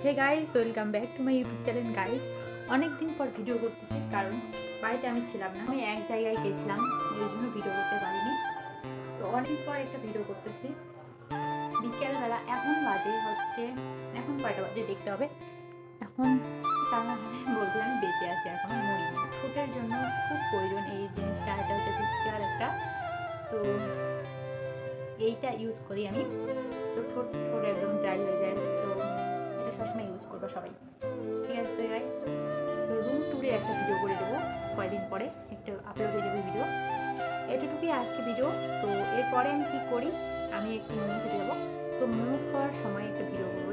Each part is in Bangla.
Hey guys, welcome back to my YouTube channel guys. অনেক দিন পর ভিডিও করতেছি কারণ বাড়িতে আমি ছিলাম না, আমি এক জায়গায় গেছিলাম, এই জন্য ভিডিও করতে পারিনি। তো অনেক পর একটা ভিডিও করতেছি বিকেলবেলা। এখন বাজে হচ্ছে, এখন কয়টা বাজে দেখতে হবে। এখন বলতে আমি বেঁচে আছি, এখন মরিনি। ঠোঁটের জন্য খুব প্রয়োজন এই জিনিসটা, এটা হচ্ছে ফিজিক্যাল একটা। তো এইটা ইউজ করি আমি, তো ঠোঁট একদম ড্রাই হয়ে যায়। তো এটা সবসময় ইউজ করবো সবাই, ঠিক আছে গাইস। তো রুম ট্যুরে একটা ভিডিও করে দেবো কয়েকদিন পরে, একটা আপলোড হয়ে যাবে ভিডিও। এটুকুই আজকে ভিডিও। তো এরপরে আমি কী করি, আমি একটু মোমো খেতে যাবো। তো মোমো খাওয়ার সময় একটা ভিডিও করবো।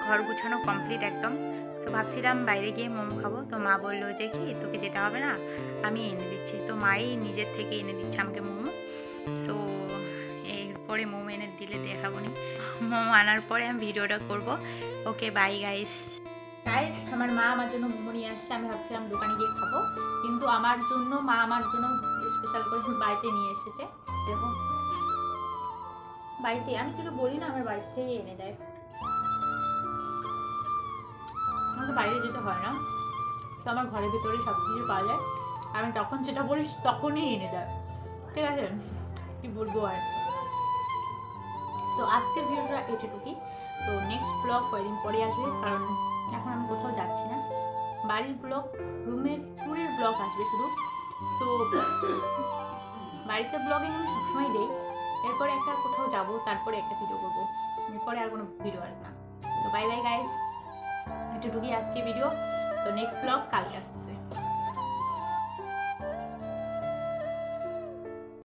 ঘর গুছানো কমপ্লিট একদম। তো ভাবছিলাম বাইরে গিয়ে মোমো খাবো, তো মা বললো যে কি তোকে যেতে হবে না, আমি এনে দিচ্ছি। তো মাই নিজের থেকে এনে দিচ্ছে আমাকে মোমো। সো এরপরে মোমো এনে দিলে দেখাবো নি, মোমো আনার পরে আমি ভিডিওটা করব। Okay bye guys. গাইস, আমার মা আমার জন্য মোমো নিয়ে আসছে। আমি ভাবছিলাম দোকানে গিয়ে খাবো, কিন্তু আমার জন্য মা আমার জন্য স্পেশাল করে বাড়িতে নিয়ে এসেছে। দেখো বাড়িতে, আমি তোকে বলি না আমার বাড়িতেই এনে দেয়, আমাকে বাইরে যেতে হয় না। তো আমার ঘরের ভিতরে সব কিছু পাওয়া যায়, আমি যখন যেটা বলি তখনই এনে দেয়, ঠিক আছে। কি বলবো আর। তো আজকের ভিডিওটা এটুকুই। তো নেক্সট ব্লগ কয়েকদিন পরে আসবে, কারণ এখন আমি কোথাও যাচ্ছি না। বাড়ির ব্লগ, রুমের ট্যুরের ব্লগ আসবে শুধু। তো বাড়িতে ব্লগিং আমি সবসময় দেই, এরপরে একটা কোথাও যাব, তারপরে একটা ভিডিও করবো, এরপরে আর কোনো ভিডিও আসবে না। তো বাই বাই গাইস, এটুকুই আজকে ভিডিও। তো নেক্সট ব্লগ কালকে আসতেছে।